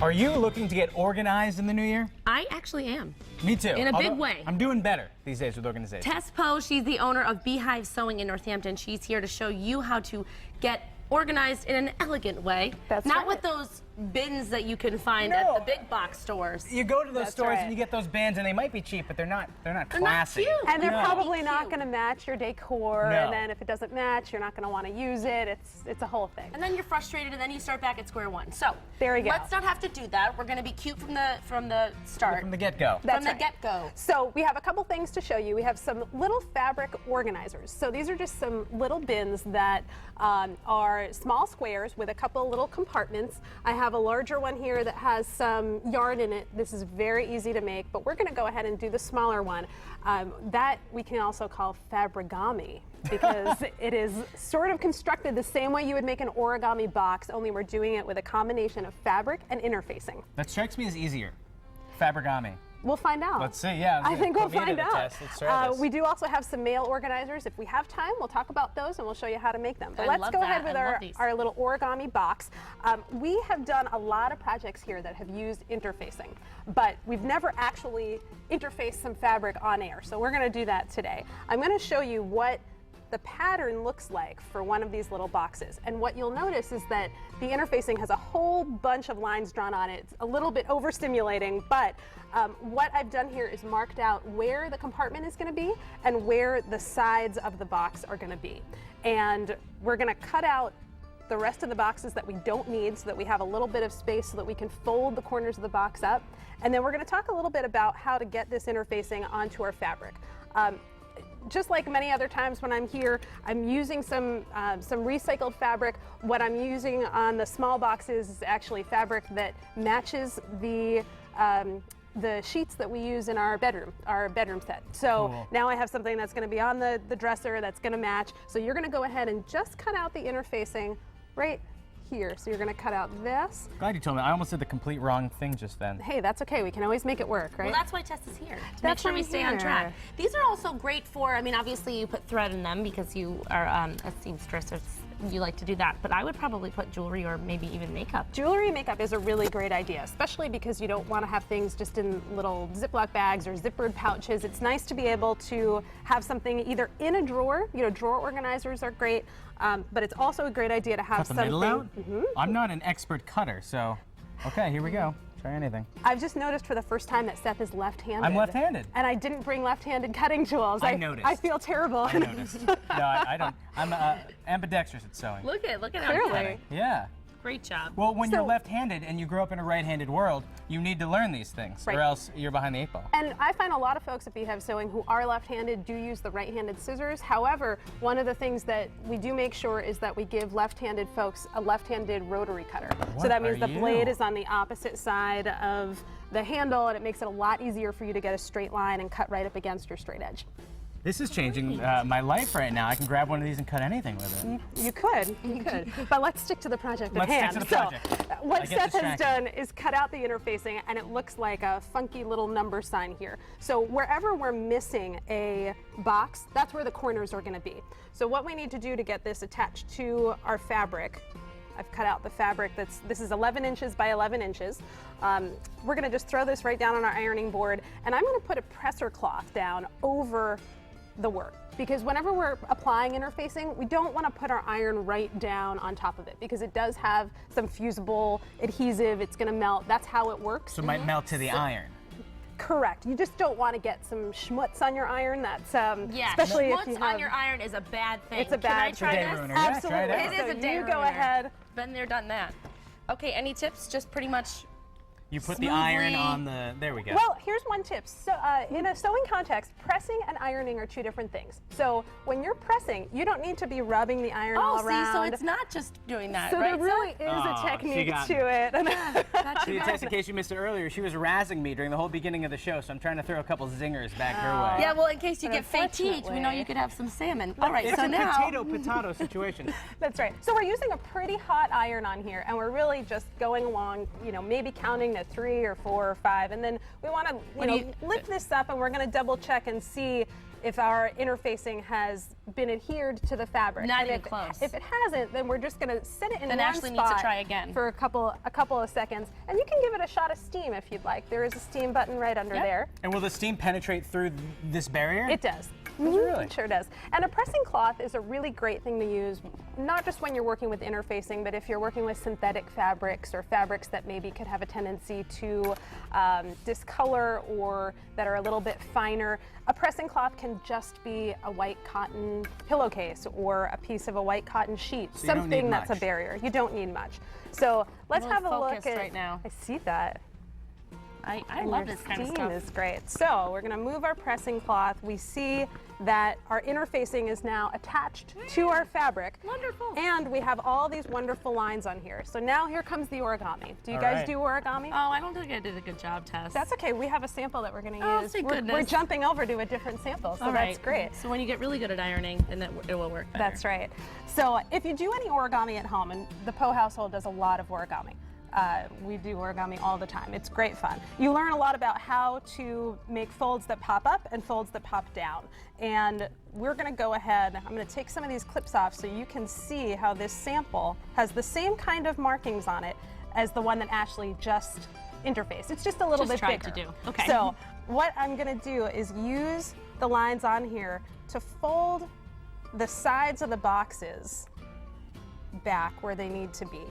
Are you looking to get organized in the new year? I actually am. Me too. In a big way. I'm doing better these days with organization. Tess Poe, she's the owner of Beehive Sewing in Northampton. She's here to show you how to get organized in an elegant way. That's Not right. with those bins that you can find at the big box stores. You go to those That's stores right. and you get those bands, and they might be cheap, but they're not classy. cute. And they're No. probably not Cute. going to match your decor, No. and then if it doesn't match, you're not going to want to use it. It's a whole thing. And then you're frustrated, and then you start back at square one. So There we go. let's not have to do that. We're going to be cute from the start. From the get-go. That's from the right. get-go. So we have a couple things to show you. We have some little fabric organizers. So these are just some little bins that are small squares with a couple little compartments. I have a larger one here that has some yarn in it. This is very easy to make, but we're going to go ahead and do the smaller one. That we can also call fabrigami because it is sort of constructed the same way you would make an origami box, only we're doing it with a combination of fabric and interfacing. That strikes me as easier. Fabrigami. We'll find out. Let's see, yeah. I think we'll Put me into find the out. test. Let's try this. We do also have some mail organizers. If we have time, we'll talk about those and we'll show you how to make them. But I let's love go that. ahead with I love these. our little origami box. We have done a lot of projects here that have used interfacing, but we've never actually interfaced some fabric on air. So we're going to do that today. I'm going to show you what the pattern looks like for one of these little boxes. And what you'll notice is that the interfacing has a whole bunch of lines drawn on it. It's a little bit overstimulating, but what I've done here is marked out where the compartment is going to be and where the sides of the box are going to be. And we're going to cut out the rest of the boxes that we don't need so that we have a little bit of space so that we can fold the corners of the box up. And then we're going to talk a little bit about how to get this interfacing onto our fabric. Just like many other times when I'm here, I'm using some recycled fabric. What I'm using on the small boxes is actually fabric that matches the sheets that we use in our bedroom set. So Cool. now I have something that's going to be on the dresser that's going to match. So you're going to go ahead and just cut out the interfacing right here. So you're going to cut out this. Glad you told me. I almost did the complete wrong thing just then. Hey, that's okay. We can always make it work, right? Well, that's why Tess is here, to make That's sure why we I'm stay on here. track. These are also great for, I mean, obviously you put thread in them because you are a seamstress, or you like to do that, but I would probably put jewelry or maybe even makeup. Jewelry and makeup is a really great idea, especially because you don't want to have things just in little Ziploc bags or zippered pouches. It's nice to be able to have something either in a drawer, drawer organizers are great, but it's also a great idea to have Cut the something. middle out? I'm not an expert cutter, so okay, here we go. Try anything. I've just noticed for the first time that Seth is left-handed. I'm left-handed. And I didn't bring left-handed cutting tools. I noticed. I feel terrible. I noticed. No, I don't. I'm ambidextrous at sewing. Look at how Clearly. you did it. Yeah. Great job. Well, when you're So- left-handed and you grow up in a right-handed world, you need to learn these things, Right. or else you're behind the 8 ball. And I find a lot of folks at Beehive Sewing who are left-handed do use the right-handed scissors. However, one of the things that we do make sure is that we give left-handed folks a left-handed rotary cutter. What So that means are the blade you? is on the opposite side of the handle, and it makes it a lot easier for you to get a straight line and cut right up against your straight edge. This is changing my life right now. I can grab one of these and cut anything with it. You could. But let's stick to the project Let's at hand. stick to the project. So, what I get Seth has distracted. done is cut out the interfacing, and it looks like a funky little number sign here. So wherever we're missing a box, that's where the corners are going to be. So what we need to do to get this attached to our fabric, I've cut out the fabric this is 11 inches by 11 inches. We're going to just throw this right down on our ironing board, and I'm going to put a presser cloth down over the work, because whenever we're applying interfacing, we don't want to put our iron right down on top of it because it does have some fusible adhesive. It's going to melt. That's how it works. So it might melt to the iron. Correct. You just don't want to get some schmutz on your iron. That's Yeah, especially if schmutz you on have. your iron is a bad thing. It's a bad Can I try day this? ruiner. Yeah, try it Absolutely. out. It is a So day you go ruiner. ahead. Been there, done that. Okay, any tips? Just pretty much. You put the iron Smoothly. on the. There we go. Well, here's one tip. So, in a sewing context, pressing and ironing are two different things. So, when you're pressing, you don't need to be rubbing the iron all Oh, see, around. so it's not just doing that, So right? there really is Aw, a she technique got to it. See, Tess, in case you missed it earlier, she was razzing me during the whole beginning of the show, so I'm trying to throw a couple zingers back her way. Yeah, well, in case you But get fake teeth, we know unfortunately- you could have some salmon. All right, It's so a now. potato situation. That's right. So we're using a pretty hot iron on here, and we're really just going along, maybe counting to 3 or 4 or 5, and then we want to, lift this up, and we're going to double check and see if our interfacing has been adhered to the fabric. Not And even if, close. If it hasn't, then we're just going to set it in Then one Ashley needs to spot try again. for a couple of seconds, and you can give it a shot of steam if you'd like. There is a steam button right under Yep. there. And will the steam penetrate through this barrier? It does. Really? It sure does. And a pressing cloth is a really great thing to use, not just when you're working with interfacing, but if you're working with synthetic fabrics or fabrics that maybe could have a tendency to discolor or that are a little bit finer. A pressing cloth can just be a white cotton pillowcase or a piece of a white cotton sheet, So you don't something need that's a much. barrier. You don't need much. So let's really have a look focused at. right now. I see that. I And love your this kind of steam stuff. is great. So we're going to move our pressing cloth. We see that our interfacing is now attached to our fabric. Wonderful. And we have all these wonderful lines on here. So now here comes the origami. Do you All guys right. do origami? Oh, I don't think I did a good job, Tess. That's okay. We have a sample that we're going to Oh, use. thank We're goodness. jumping over to a different sample, so All that's right. great. So when you get really good at ironing, then it will work better. That's right. So if you do any origami at home, and the Poe household does a lot of origami. We do origami all the time. It's great fun. You learn a lot about how to make folds that pop up and folds that pop down. And we're going to go ahead, I'm going to take some of these clips off so you can see how this sample has the same kind of markings on it as the one that Ashley just interfaced. It's just a little Just bit tried bigger. to do. Okay. So what I'm going to do is use the lines on here to fold the sides of the boxes back where they need to be.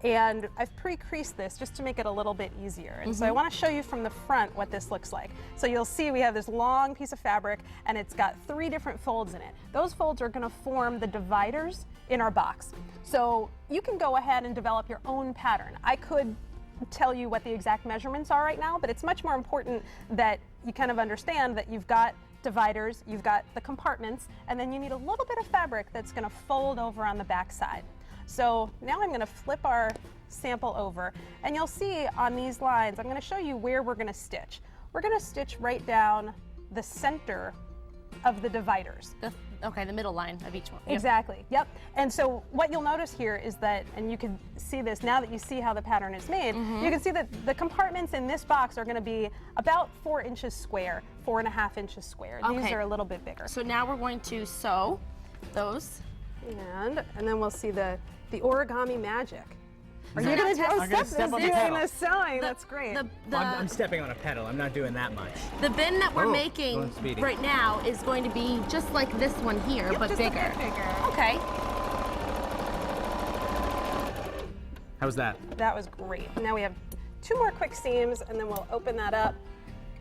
And I've pre-creased this just to make it a little bit easier. And so I want to show you from the front what this looks like. So you'll see we have this long piece of fabric and it's got 3 different folds in it. Those folds are going to form the dividers in our box. So you can go ahead and develop your own pattern. I could tell you what the exact measurements are right now, but it's much more important that you kind of understand that you've got dividers, you've got the compartments, and then you need a little bit of fabric that's going to fold over on the back side. So now I'm going to flip our sample over, and you'll see on these lines, I'm going to show you where we're going to stitch. We're going to stitch right down the center of the dividers. Okay, the middle line of each one. Yep. Exactly, yep. And so what you'll notice here is that, and you can see this now that you see how the pattern is made, you can see that the compartments in this box are going to be about 4 inches square, 4.5 inches square. These Okay. are a little bit bigger. So now we're going to sew those. And then we'll see the origami magic. Are So you now going to Tess- do I'm gonna Steph step is on the doing pedal. the sewing? That's great. I'm stepping on a pedal. I'm not doing that much. The bin that we're Oh, making going speedy. right now is going to be just like this one here, but just a bigger. bit bigger. Okay. How's that? That was great. Now we have 2 more quick seams, and then we'll open that up,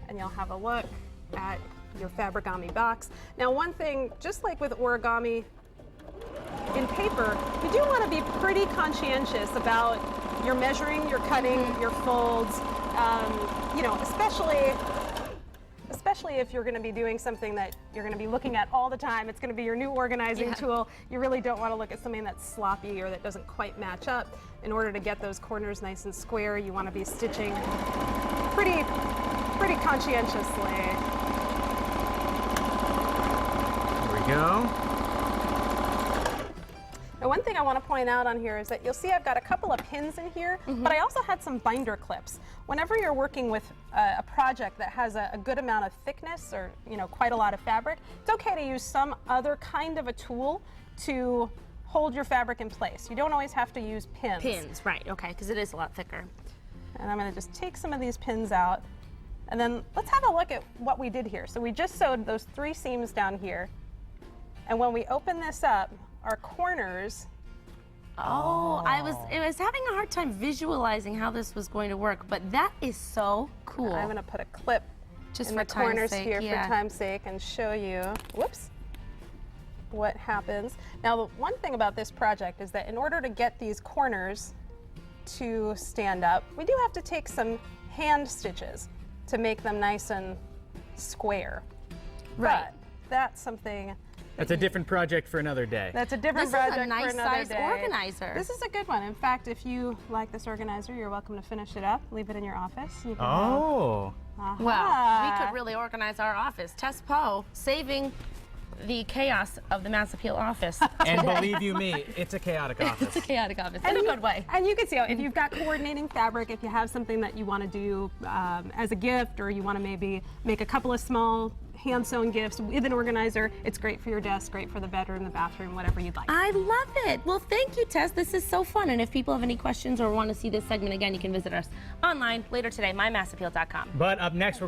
and you'll have a look at your Fabrigami box. Now, one thing, just like with origami in paper, you do want to be pretty conscientious about your measuring, your cutting, your folds. You know, especially if you're going to be doing something that you're going to be looking at all the time. It's going to be your new organizing Yeah. tool. You really don't want to look at something that's sloppy or that doesn't quite match up. In order to get those corners nice and square, you want to be stitching pretty conscientiously. Here we go. Now, one thing I want to point out on here is that you'll see I've got a couple of pins in here, but I also had some binder clips. Whenever you're working with a project that has a good amount of thickness or quite a lot of fabric, it's okay to use some other kind of a tool to hold your fabric in place. You don't always have to use pins. Pins, right, okay, because it is a lot thicker. And I'm going to just take some of these pins out. And then let's have a look at what we did here. So we just sewed those 3 seams down here. And when we open this up, our corners. Oh, I was having a hard time visualizing how this was going to work, but that is so cool. I'm going to put a clip Just in for the time's corners sake, here yeah. for time's sake and show you, whoops, what happens. Now, the one thing about this project is that in order to get these corners to stand up, we do have to take some hand stitches to make them nice and square. Right. But that's something. That's a different project for another day. That's a different This is a project nice for another size day. organizer. This is a good one. In fact, if you like this organizer, you're welcome to finish it up. Leave it in your office. You can Oh. have, Well, we could really organize our office. Tess Poe, saving the chaos of the Mass Appeal office. And believe you me, it's a chaotic office. It's a chaotic office, in a good way. And you can see if you've got coordinating fabric, if you have something that you want to do as a gift, or you want to maybe make a couple of small hand-sewn gifts with an organizer. It's great for your desk, great for the bedroom, the bathroom, whatever you'd like. I love it. Well, thank you, Tess. This is so fun. And if people have any questions or want to see this segment again, you can visit us online later today, mymassappeal.com. But up next, we're